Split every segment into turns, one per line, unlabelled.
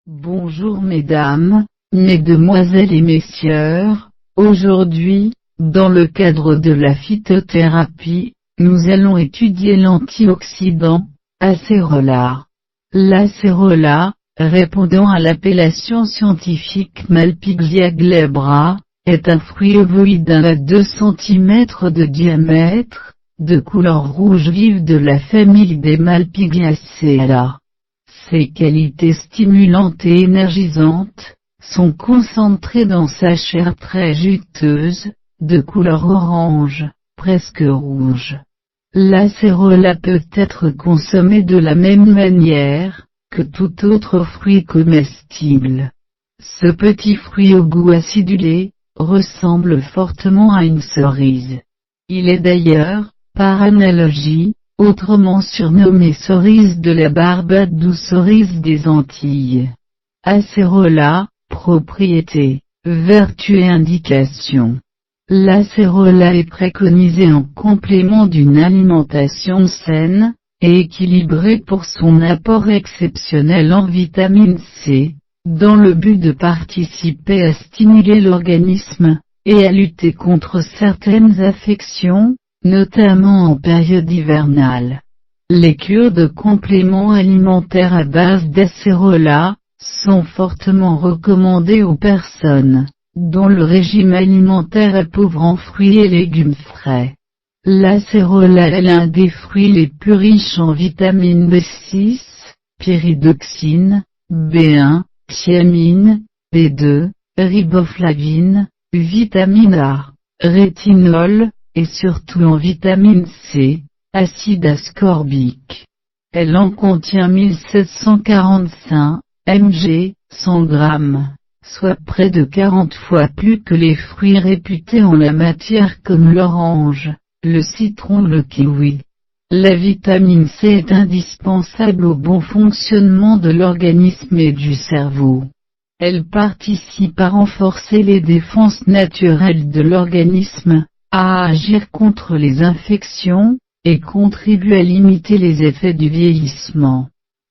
Bonjour mesdames, mesdemoiselles et messieurs, aujourd'hui, dans le cadre de la phytothérapie, nous allons étudier l'antioxydant, acérola. L'acérola, répondant à l'appellation scientifique Malpighiaea glabra, est un fruit ovoïde à 2 cm de diamètre, de couleur rouge vive de la famille des Malpighiaceae. Ses qualités stimulantes et énergisantes sont concentrées dans sa chair très juteuse, de couleur orange, presque rouge. L'acérola peut être consommé de la même manière que tout autre fruit comestible. Ce petit fruit au goût acidulé ressemble fortement à une cerise. Il est d'ailleurs, par analogie, autrement surnommée cerise de la Barbade ou cerise des Antilles. Acérola, propriétés, vertus et indications. L'acérola est préconisé en complément d'une alimentation saine et équilibrée pour son apport exceptionnel en vitamine C, dans le but de participer à stimuler l'organisme et à lutter contre certaines affections, notamment en période hivernale. Les cures de compléments alimentaires à base d'acérola sont fortement recommandées aux personnes dont le régime alimentaire est pauvre en fruits et légumes frais. L'acérola est l'un des fruits les plus riches en vitamine B6, pyridoxine, B1, thiamine, B2, riboflavine, vitamine A, rétinol, et surtout en vitamine C, acide ascorbique. Elle en contient 1745 mg, 100 g, soit près de 40 fois plus que les fruits réputés en la matière comme l'orange, le citron ou le kiwi. La vitamine C est indispensable au bon fonctionnement de l'organisme et du cerveau. Elle participe à renforcer les défenses naturelles de l'organisme, à agir contre les infections, et contribue à limiter les effets du vieillissement.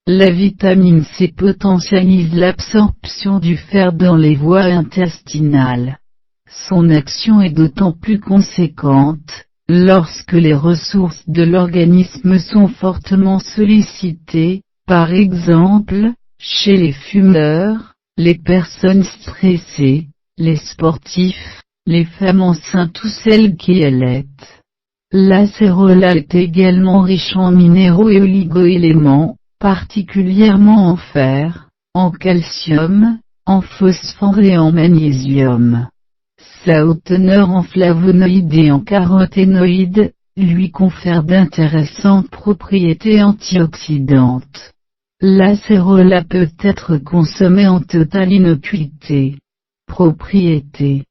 La vitamine C potentialise l'absorption du fer dans les voies intestinales. Son action est d'autant plus conséquente, lorsque les ressources de l'organisme sont fortement sollicitées, par exemple, chez les fumeurs, les personnes stressées, les sportifs, les femmes enceintes ou celles qui allaitent. L'acérola est également riche en minéraux et oligoéléments, particulièrement en fer, en calcium, en phosphore et en magnésium. Sa haute teneur en flavonoïdes et en caroténoïdes lui confère d'intéressantes propriétés antioxydantes. L'acérola peut être consommé en totale innocuité. Propriétés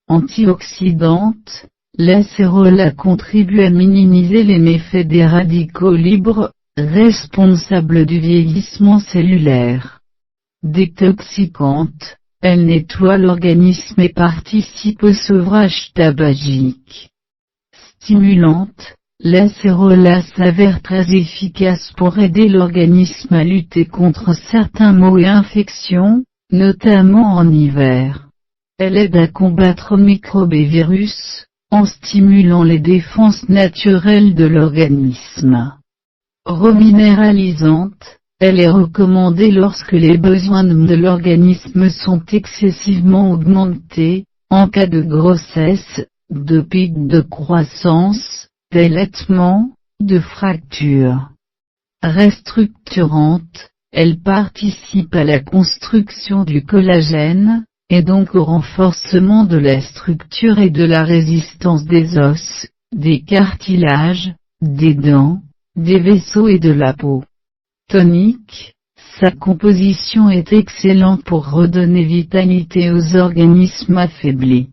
antioxydantes. L'acérola contribue à minimiser les méfaits des radicaux libres, responsables du vieillissement cellulaire. Détoxicante, elle nettoie l'organisme et participe au sevrage tabagique. Stimulante, l'acérola s'avère très efficace pour aider l'organisme à lutter contre certains maux et infections, notamment en hiver. Elle aide à combattre microbes et virus, en stimulant les défenses naturelles de l'organisme. Reminéralisante, elle est recommandée lorsque les besoins de l'organisme sont excessivement augmentés, en cas de grossesse, de pic de croissance, d'allaitement, de fracture. Restructurante, elle participe à la construction du collagène, et donc au renforcement de la structure et de la résistance des os, des cartilages, des dents, des vaisseaux et de la peau. Tonique, sa composition est excellente pour redonner vitalité aux organismes affaiblis.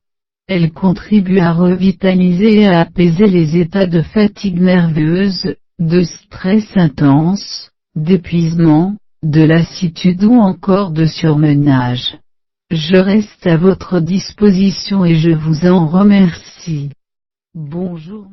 Elle contribue à revitaliser et à apaiser les états de fatigue nerveuse, de stress intense, d'épuisement, de lassitude ou encore de surmenage. Je reste à votre disposition et je vous en remercie. Bonjour.